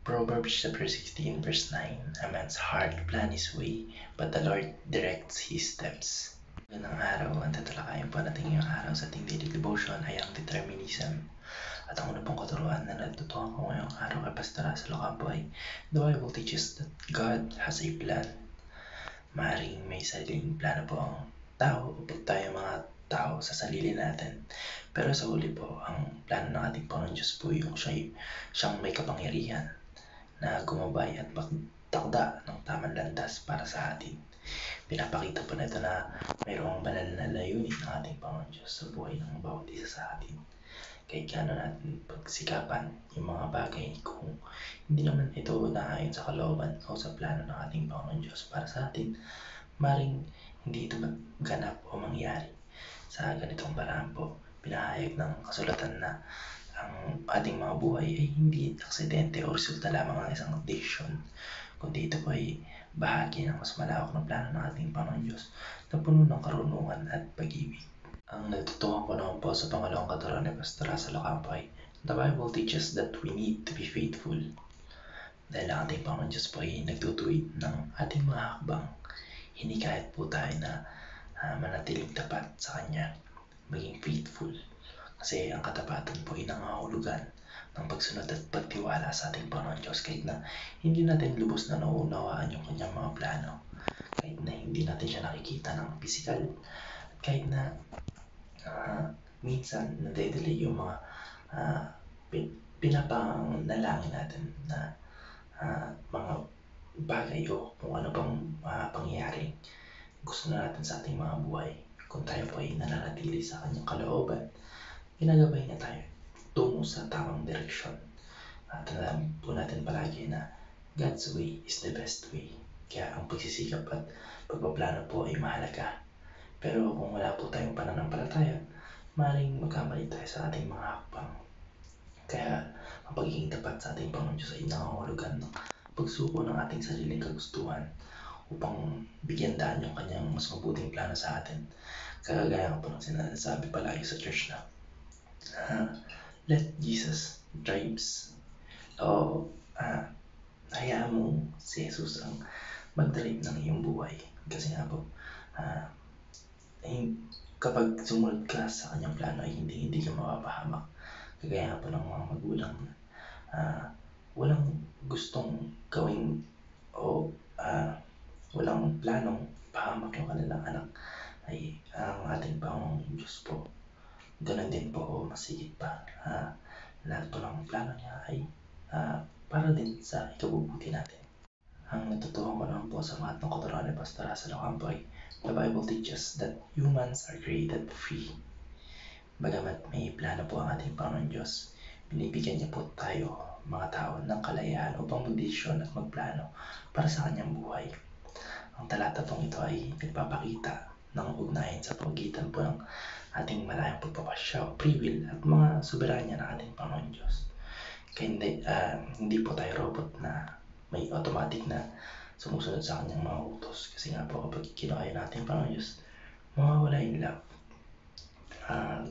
Proverbs chapter 16 verse 9, a man's heart plan his way, but the Lord directs his steps. Magandang araw, ang tatalakayin po natin ngayong araw sa ating daily devotion ay ang determinism. At ang una pong katuruan na natutuhan ko ngayong araw kay Pastor Russell Ocampo ay the Bible teaches that God has a plan. Maaaring may sariling plano po ang tao o tayo mga tao sa sarili natin. Pero sa huli po, ang plano ng ating Panginoon Diyos po yung siyang may kapangyarihan na gumabay at magtakda ng tamang landas para sa atin. Pinapakita po nito na mayroong banal na layunin ng ating Panginoon Diyos sa buhay ng bawat isa sa atin. Kahit gaano natin pagsikapan yung mga bagay kung hindi naman ito naayon sa kalooban o sa plano ng ating Panginoon Diyos para sa atin, maring hindi ito maganap o mangyari. Sa ganitong paraan po, pinahayag ng kasulatan na ang ating mga buhay ay hindi aksidente o resulta lamang ng isang decision, kundi ito po ay bahagi ng mas malawak na plano ng ating Panginoon Diyos na puno ng karunungan at pag-ibig. Ang natutuhan ko naman po sa pangalawang katuruan ni Pastor Russell Ocampo ay the Bible teaches that we need to be faithful. Dahil ang ating Panginoon Diyos po ay nagtutuwid ng ating mga hakbang, hinikayat po tayo na manatiling tapat sa Kanya, maging faithful. Kasi ang katapatan po ay nangangahulugan ng pagsunod at pagtiwala sa ating Panginoon Diyos kahit na hindi natin lubos na nauunawaan yung kanyang mga plano, kahit na hindi natin siya nakikita ng physical, at kahit na minsan nade-delay yung mga pinapanalangin natin na mga bagay o kung ano pang pangyayari gusto na natin sa ating mga buhay. Kung tayo po ay nananatili sa kanyang kalooban, ginagabay niya tayo tungo sa tamang direksyon. At alam po natin palagi na God's way is the best way. Kaya ang pagsisikap at pagpaplano po ay mahalaga. Pero kung wala po tayong pananampalataya, maaaring magkamali tayo sa ating mga hakbang. Kaya ang pagiging tapat sa ating Panginoon Diyos ay nangangahulugan ng pagsuko ng ating sariling kagustuhan upang bigyan daan yung kanyang mas mabuting plano sa atin. Kagaya po ng sinasabi palagi sa church na let Jesus drives o hayaan mo si Jesus ang mag-drive ng iyong buhay. Kasi nga po, kapag sumunod ka sa kanyang plano ay hindi ka mapapahamak. Kagaya nga po ng mga magulang na walang gustong gawing o walang planong pahamak yung kanilang anak, ay ang ating Panginoong Diyos po ganun din po o masigit pa. Lahat po ng plano niya ay para din sa ikabubuti natin. Ang natutuhan ko naman po sa mga katuruan ni Pastor Russell Ocampo ay the Bible teaches that humans are created free. Bagamat may plano po ang ating Panginoon Diyos, binibigyan niya po tayo, mga tao, ng kalayaan upang magdesisyon at magplano para sa kanyang buhay. Ang talata pong ito ay nagpapakita ng ugnayan sa pagitan po ng ating malayang pagpapasya, free will at mga soberanya ng ating Panginoon Diyos. Kaya hindi po tayo robot na may automatic na sumusunod sa kanyang mga utos. Kasi nga po kapag kinaya natin Panginoon Diyos, mawawala yung love.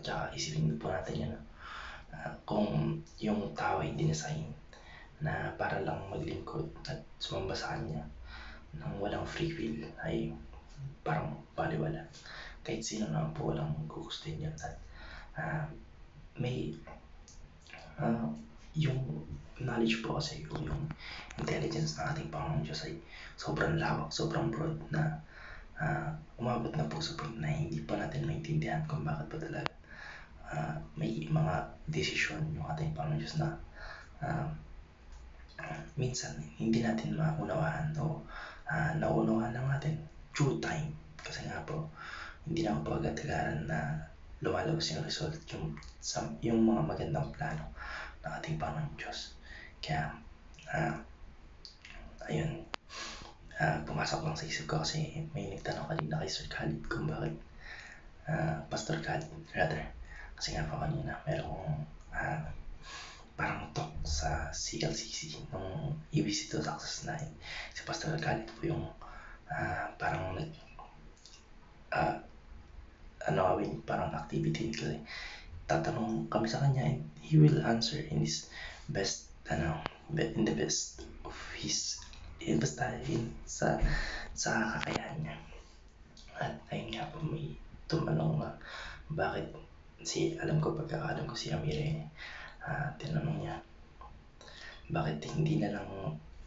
Tsaka isipin po natin yan. Kung yung tao ay dinesign na para lang maglingkod at sumamba sa kanya nang walang free will, ay parang baliwala. Kahit sino naman po walang gugustuhin yun. At may yung knowledge po kasi o yung intelligence ng ating Panginoon Diyos ay sobrang lawak, sobrang broad na umabot na po sa point na hindi pa natin maintindihan kung bakit pa talaga may mga desisyon yung ating Panginoon Diyos na minsan hindi natin maunawaan o naunawaan lang natin through time. Kasi nga po, hindi na po agad-agaran na lumalabas yung result, yung mga magandang plano ng ating Panginoon Diyos. Kaya, ayun, pumasok lang sa isip ko kasi may nagtanong kanina kay Sir Khalid kung bakit, Pastor Khalid rather, kasi nga po kanina merong parang talk sa CLCC nung EBC to Success 9. Si Pastor Khalid po yung parang parang activity kasi tatanong kami sa kanya and he will answer in his best in the best of his, basta yun, sa kakayahan niya. At ayun nga po, may tumanong na bakit alam ko, pagkakaalam ko si Amire, tinanong niya, bakit hindi na lang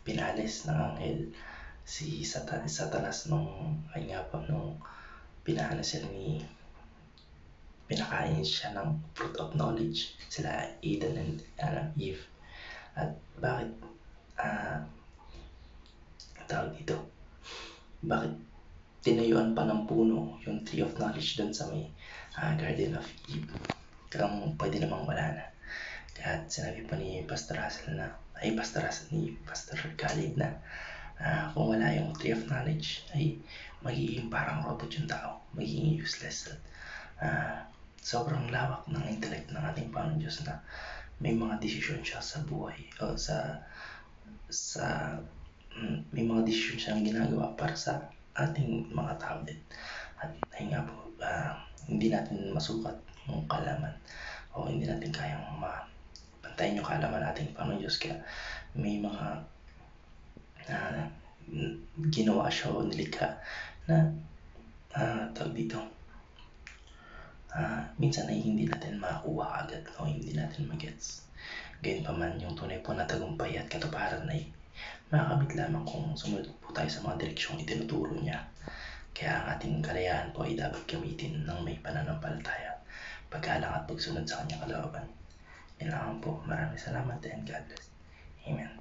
pinalis ng anghel si Satanas ayun nga po, nung pinakain siya ng fruit of knowledge, sila Adam and Eve. At bakit, tawag dito, bakit tinayuan pa ng puno yung tree of knowledge doon sa may Garden of Eve, kung pwede namang wala na. At sinabi pa ni Pastor Khalid na kung wala yung tree of knowledge ay magiging parang robot yung tao, magiging useless. Sobrang lawak ng intellect ng ating Panginoon Diyos na may mga desisyon siya sa buhay, o may mga desisyon siyang ginagawa para sa ating mga tao din. At ayun nga po, hindi natin masukat yung kaalaman, o hindi natin kayang mapantayin yung kaalaman nating Panginoon Diyos. Kaya may mga ginawa siya o nilikha na tawag dito, minsan ay hindi natin makuha agad o hindi natin magets. Gayunpaman, yung tunay po na tagumpay at katuparan ay makakamit lamang kung sumunod po tayo sa mga direksyong itinuturo niya. Kaya ang ating kalayahan po ay dapat gamitin ng may pananampalataya, paggalang at pagsunod sa kanyang kalooban. Yan lang po. Maraming salamat and God bless. Amen.